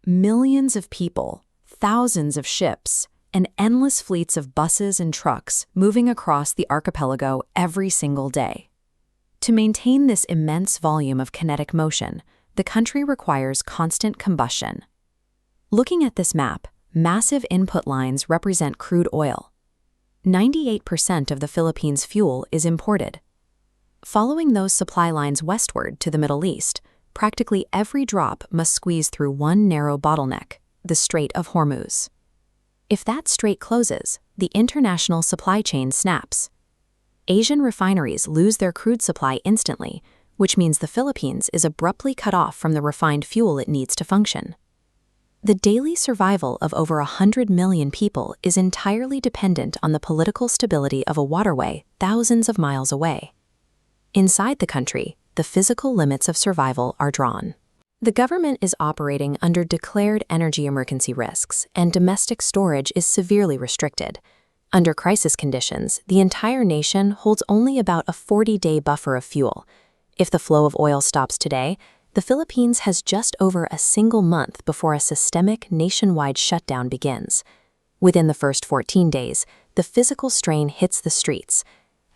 Millions of people, thousands of ships, and endless fleets of buses and trucks moving across the archipelago every single day. To maintain this immense volume of kinetic motion, the country requires constant combustion. Looking at this map, massive input lines represent crude oil. 98% of the Philippines' fuel is imported. Following those supply lines westward to the Middle East, practically every drop must squeeze through one narrow bottleneck, the Strait of Hormuz. If that strait closes, the international supply chain snaps. Asian refineries lose their crude supply instantly, which means the Philippines is abruptly cut off from the refined fuel it needs to function. The daily survival of over 100 million people is entirely dependent on the political stability of a waterway thousands of miles away. Inside the country, the physical limits of survival are drawn. The government is operating under declared energy emergency risks, and domestic storage is severely restricted. Under crisis conditions, the entire nation holds only about a 40-day buffer of fuel. If the flow of oil stops today, the Philippines has just over a single month before a systemic nationwide shutdown begins. Within the first 14 days, the physical strain hits the streets.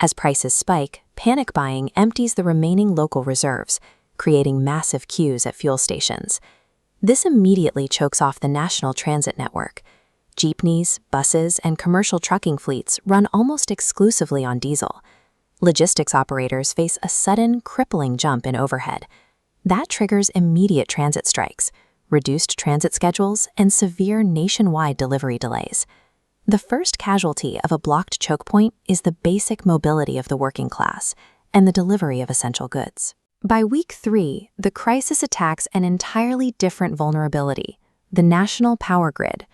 As prices spike, panic buying empties the remaining local reserves, creating massive queues at fuel stations. This immediately chokes off the national transit network. Jeepneys, buses, and commercial trucking fleets run almost exclusively on diesel. Logistics operators face a sudden, crippling jump in overhead. That triggers immediate transit strikes, reduced transit schedules, and severe nationwide delivery delays. The first casualty of a blocked choke point is the basic mobility of the working class and the delivery of essential goods. By week 3, the crisis attacks an entirely different vulnerability: the national power grid.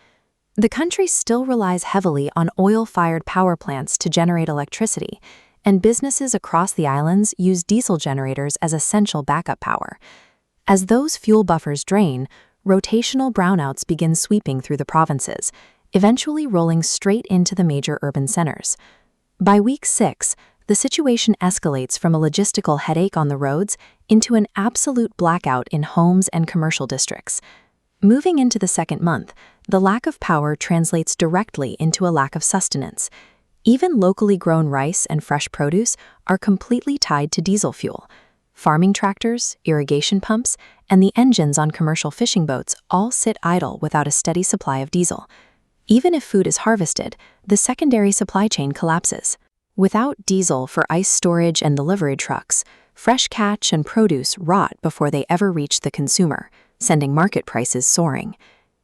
The country still relies heavily on oil-fired power plants to generate electricity, and businesses across the islands use diesel generators as essential backup power. As those fuel buffers drain, rotational brownouts begin sweeping through the provinces, eventually rolling straight into the major urban centers. By week 6, the situation escalates from a logistical headache on the roads into an absolute blackout in homes and commercial districts. Moving into the second month, the lack of power translates directly into a lack of sustenance. Even locally grown rice and fresh produce are completely tied to diesel fuel. Farming tractors, irrigation pumps, and the engines on commercial fishing boats all sit idle without a steady supply of diesel. Even if food is harvested, the secondary supply chain collapses. Without diesel for ice storage and delivery trucks, fresh catch and produce rot before they ever reach the consumer, sending market prices soaring.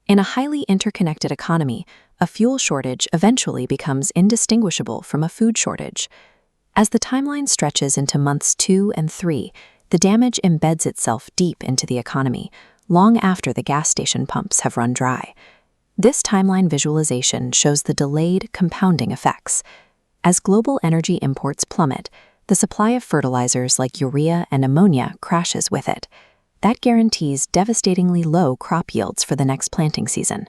In a highly interconnected economy, a fuel shortage eventually becomes indistinguishable from a food shortage. As the timeline stretches into months 2 and 3, the damage embeds itself deep into the economy, long after the gas station pumps have run dry. This timeline visualization shows the delayed, compounding effects. As global energy imports plummet, the supply of fertilizers like urea and ammonia crashes with it. That guarantees devastatingly low crop yields for the next planting season.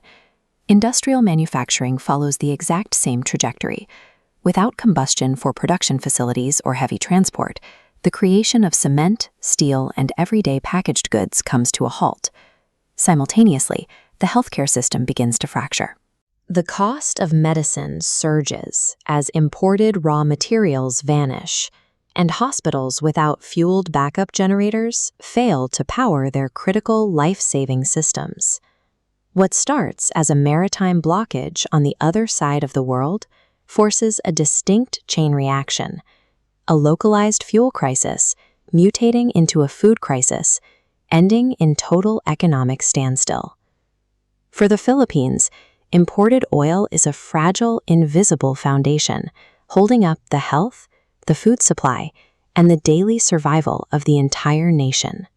Industrial manufacturing follows the exact same trajectory. Without combustion for production facilities or heavy transport, the creation of cement, steel, and everyday packaged goods comes to a halt. Simultaneously, the healthcare system begins to fracture. The cost of medicine surges as imported raw materials vanish, and hospitals without fueled backup generators fail to power their critical life-saving systems. What starts as a maritime blockage on the other side of the world forces a distinct chain reaction, a localized fuel crisis mutating into a food crisis, ending in total economic standstill. For the Philippines, imported oil is a fragile, invisible foundation, holding up the health, the food supply, and the daily survival of the entire nation.